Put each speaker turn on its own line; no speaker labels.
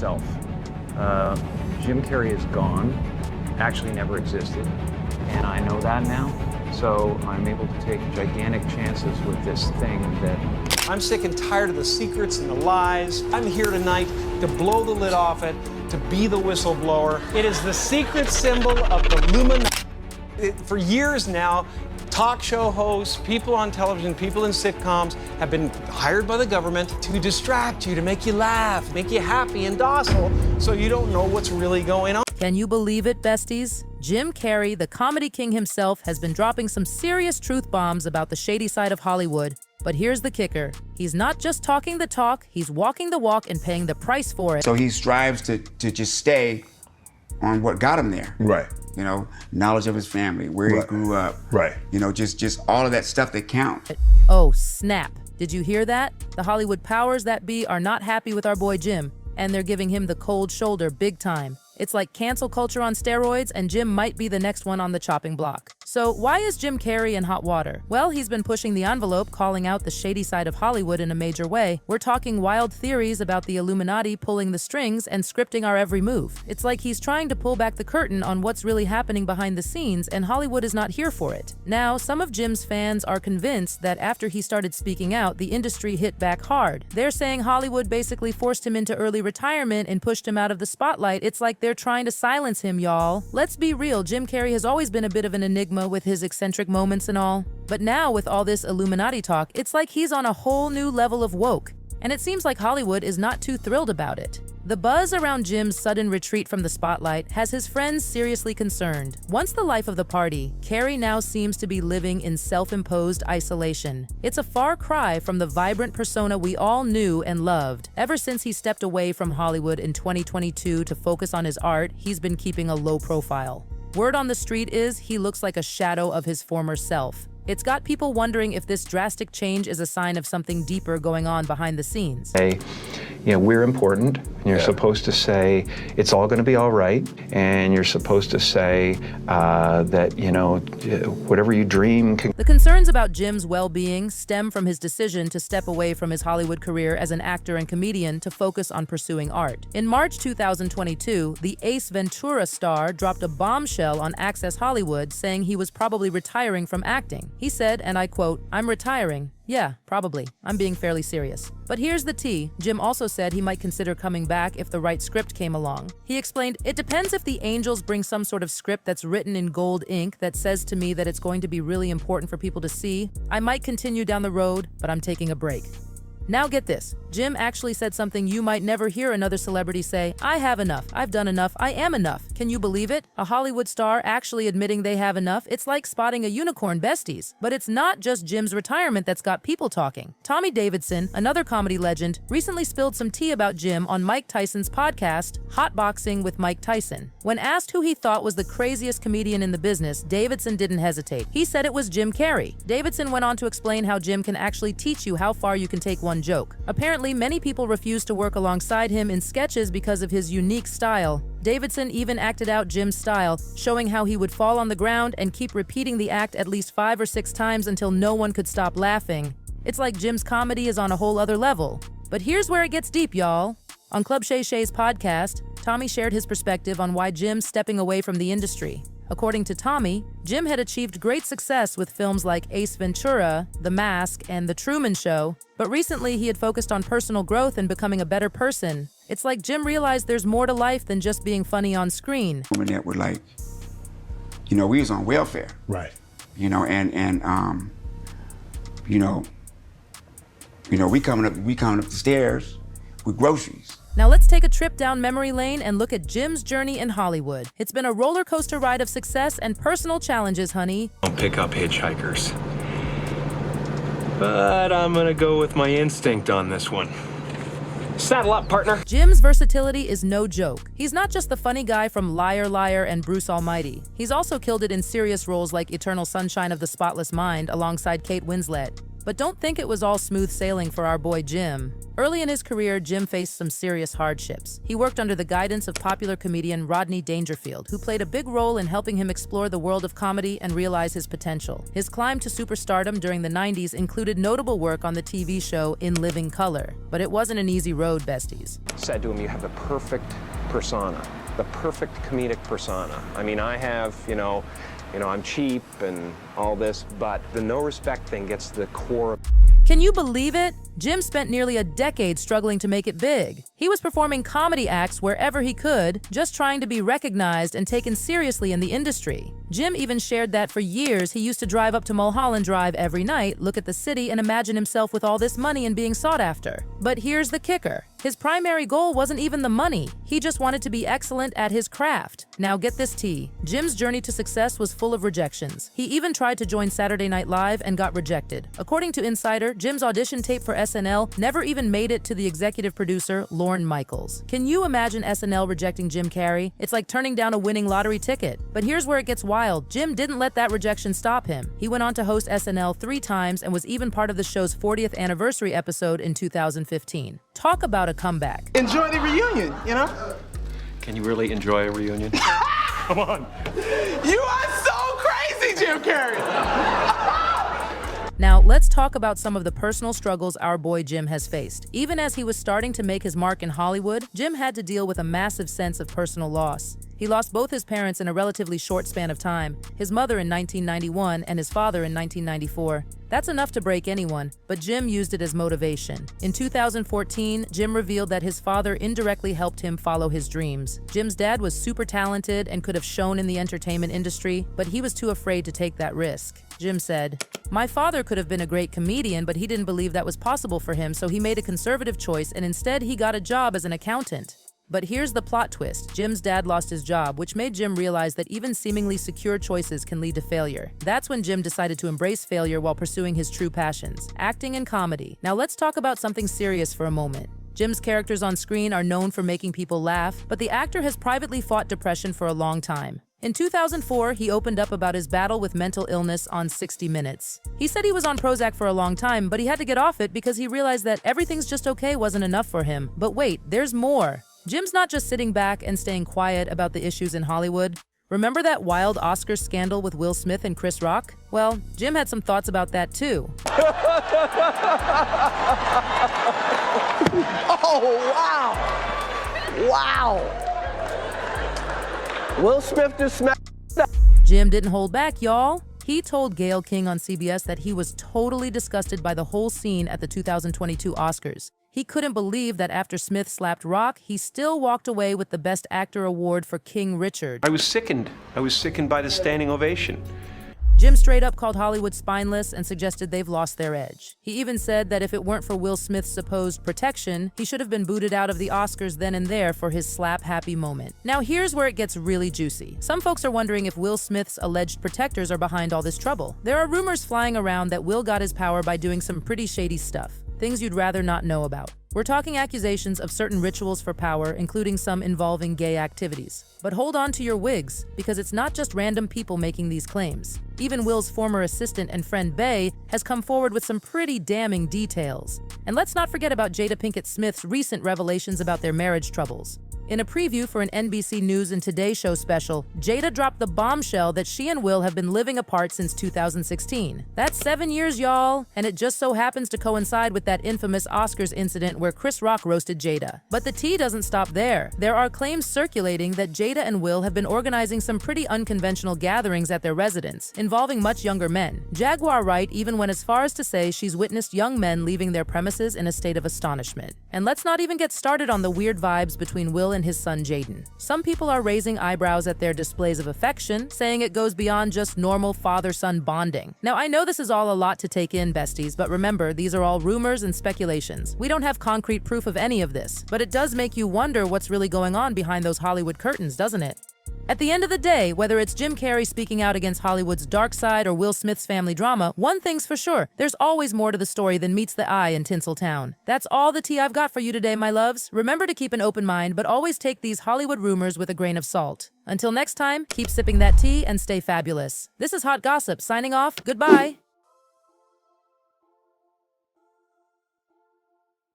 himself. Jim Carrey is gone, actually never existed, and I know that now. So I'm able to take gigantic chances with this thing that...
I'm sick and tired of the secrets and the lies. I'm here tonight to blow the lid off it, to be the whistleblower. It is the secret symbol of the Illuminati. For years now, talk show hosts, people on television, people in sitcoms have been hired by the government to distract you, to make you laugh, make you happy and docile, so you don't know what's really going on.
Can you believe it, besties? Jim Carrey, the comedy king himself, has been dropping some serious truth bombs about the shady side of Hollywood. But here's the kicker. He's not just talking the talk, he's walking the walk and paying the price for it.
So he strives to just stay on what got him there.
Right.
You know, knowledge of his family, where he grew up.
Right.
You know, just all of that stuff that counts.
Oh, snap. Did you hear that? The Hollywood powers that be are not happy with our boy Jim, and they're giving him the cold shoulder big time. It's like cancel culture on steroids, and Jim might be the next one on the chopping block. So why is Jim Carrey in hot water? Well, he's been pushing the envelope, calling out the shady side of Hollywood in a major way. We're talking wild theories about the Illuminati pulling the strings and scripting our every move. It's like he's trying to pull back the curtain on what's really happening behind the scenes, and Hollywood is not here for it. Now, some of Jim's fans are convinced that after he started speaking out, the industry hit back hard. They're saying Hollywood basically forced him into early retirement and pushed him out of the spotlight. It's like they're trying to silence him, y'all. Let's be real, Jim Carrey has always been a bit of an enigma with his eccentric moments and all. But now, with all this Illuminati talk, it's like he's on a whole new level of woke. And it seems like Hollywood is not too thrilled about it. The buzz around Jim's sudden retreat from the spotlight has his friends seriously concerned. Once the life of the party, Carrey now seems to be living in self-imposed isolation. It's a far cry from the vibrant persona we all knew and loved. Ever since he stepped away from Hollywood in 2022 to focus on his art, he's been keeping a low profile. Word on the street is he looks like a shadow of his former self. It's got people wondering if this drastic change is a sign of something deeper going on behind the scenes.
Hey, you know, we're important, and you're supposed to say it's all going to be all right, and you're supposed to say that, you know, whatever you dream can...
The concerns about Jim's well-being stem from his decision to step away from his Hollywood career as an actor and comedian to focus on pursuing art. In March 2022, the Ace Ventura star dropped a bombshell on Access Hollywood saying he was probably retiring from acting. He said, and I quote, "I'm retiring. Yeah, probably. I'm being fairly serious." But here's the tea. Jim also said he might consider coming back if the right script came along. He explained, "It depends if the angels bring some sort of script that's written in gold ink that says to me that it's going to be really important for people to see. I might continue down the road, but I'm taking a break." Now get this, Jim actually said something you might never hear another celebrity say: "I have enough, I've done enough, I am enough." Can you believe it? A Hollywood star actually admitting they have enough? It's like spotting a unicorn, besties. But it's not just Jim's retirement that's got people talking. Tommy Davidson, another comedy legend, recently spilled some tea about Jim on Mike Tyson's podcast, Hot Boxing with Mike Tyson. When asked who he thought was the craziest comedian in the business, Davidson didn't hesitate. He said it was Jim Carrey. Davidson went on to explain how Jim can actually teach you how far you can take one joke. Apparently, many people refused to work alongside him in sketches because of his unique style. Davidson even acted out Jim's style, showing how he would fall on the ground and keep repeating the act at least 5 or 6 times until no one could stop laughing. It's like Jim's comedy is on a whole other level. But here's where it gets deep, y'all. On Club Shay Shay's podcast, Tommy shared his perspective on why Jim's stepping away from the industry. According to Tommy, Jim had achieved great success with films like Ace Ventura, The Mask, and The Truman Show, but recently he had focused on personal growth and becoming a better person. It's like Jim realized there's more to life than just being funny on screen.
Women that were like, you know, we was on welfare.
Right.
You know, and you know, we coming up the stairs with groceries.
Now let's take a trip down memory lane and look at Jim's journey in Hollywood. It's been a roller coaster ride of success and personal challenges, honey.
Don't pick up hitchhikers. But I'm gonna go with my instinct on this one. Saddle up, partner.
Jim's versatility is no joke. He's not just the funny guy from Liar Liar and Bruce Almighty. He's also killed it in serious roles like Eternal Sunshine of the Spotless Mind alongside Kate Winslet. But don't think it was all smooth sailing for our boy Jim. Early in his career, Jim faced some serious hardships. He worked under the guidance of popular comedian Rodney Dangerfield, who played a big role in helping him explore the world of comedy and realize his potential. His climb to superstardom during the 90s included notable work on the TV show In Living Color. But it wasn't an easy road, besties.
Said to him, you have the perfect persona, the perfect comedic persona. I mean, I have, I'm cheap and all this, but the no respect thing gets to the core of.
Can you believe it? Jim spent nearly a decade struggling to make it big. He was performing comedy acts wherever he could, just trying to be recognized and taken seriously in the industry. Jim even shared that for years he used to drive up to Mulholland Drive every night, look at the city, and imagine himself with all this money and being sought after. But here's the kicker. His primary goal wasn't even the money. He just wanted to be excellent at his craft. Now get this tea. Jim's journey to success was full of rejections. He even tried to join Saturday Night Live and got rejected. According to Insider, Jim's audition tape for SNL never even made it to the executive producer, Lorne Michaels. Can you imagine SNL rejecting Jim Carrey? It's like turning down a winning lottery ticket. But here's where it gets wild. Jim didn't let that rejection stop him. He went on to host SNL 3 times and was even part of the show's 40th anniversary episode in 2015. Talk about a comeback.
Enjoy the reunion,
Can you really enjoy a reunion? Come on.
You are so crazy, Jim Carrey.
Now, let's talk about some of the personal struggles our boy Jim has faced. Even as he was starting to make his mark in Hollywood, Jim had to deal with a massive sense of personal loss. He lost both his parents in a relatively short span of time, his mother in 1991 and his father in 1994. That's enough to break anyone, but Jim used it as motivation. In 2014, Jim revealed that his father indirectly helped him follow his dreams. Jim's dad was super talented and could have shone in the entertainment industry, but he was too afraid to take that risk. Jim said, "My father could have been a great comedian, but he didn't believe that was possible for him, so he made a conservative choice and instead he got a job as an accountant." But here's the plot twist. Jim's dad lost his job, which made Jim realize that even seemingly secure choices can lead to failure. That's when Jim decided to embrace failure while pursuing his true passions, acting and comedy. Now let's talk about something serious for a moment. Jim's characters on screen are known for making people laugh, but the actor has privately fought depression for a long time. In 2004, he opened up about his battle with mental illness on 60 Minutes. He said he was on Prozac for a long time, but he had to get off it because he realized that everything's just okay wasn't enough for him. But wait, there's more. Jim's not just sitting back and staying quiet about the issues in Hollywood. Remember that wild Oscar scandal with Will Smith and Chris Rock? Well, Jim had some thoughts about that too.
Oh, wow. Wow. Will Smith just smacked.
Jim didn't hold back, y'all. He told Gayle King on CBS that he was totally disgusted by the whole scene at the 2022 Oscars. He couldn't believe that after Smith slapped Rock, he still walked away with the Best Actor award for King Richard.
I was sickened. I was sickened by the standing ovation.
Jim straight up called Hollywood spineless and suggested they've lost their edge. He even said that if it weren't for Will Smith's supposed protection, he should have been booted out of the Oscars then and there for his slap-happy moment. Now here's where it gets really juicy. Some folks are wondering if Will Smith's alleged protectors are behind all this trouble. There are rumors flying around that Will got his power by doing some pretty shady stuff. Things you'd rather not know about. We're talking accusations of certain rituals for power, including some involving gay activities. But hold on to your wigs, because it's not just random people making these claims. Even Will's former assistant and friend Bay has come forward with some pretty damning details. And let's not forget about Jada Pinkett Smith's recent revelations about their marriage troubles. In a preview for an NBC News and Today Show special, Jada dropped the bombshell that she and Will have been living apart since 2016. That's 7 years, y'all, and it just so happens to coincide with that infamous Oscars incident where Chris Rock roasted Jada. But the tea doesn't stop there. There are claims circulating that Jada and Will have been organizing some pretty unconventional gatherings at their residence, involving much younger men. Jaguar Wright even went as far as to say she's witnessed young men leaving their premises in a state of astonishment. And let's not even get started on the weird vibes between Will and his son Jaden. Some people are raising eyebrows at their displays of affection, saying it goes beyond just normal father-son bonding. Now, I know this is all a lot to take in, besties, but remember, these are all rumors and speculations. We don't have concrete proof of any of this, but it does make you wonder what's really going on behind those Hollywood curtains, doesn't it? At the end of the day, whether it's Jim Carrey speaking out against Hollywood's dark side or Will Smith's family drama, one thing's for sure, there's always more to the story than meets the eye in Tinseltown. That's all the tea I've got for you today, my loves. Remember to keep an open mind, but always take these Hollywood rumors with a grain of salt. Until next time, keep sipping that tea and stay fabulous. This is Hot Gossip, signing off. Goodbye.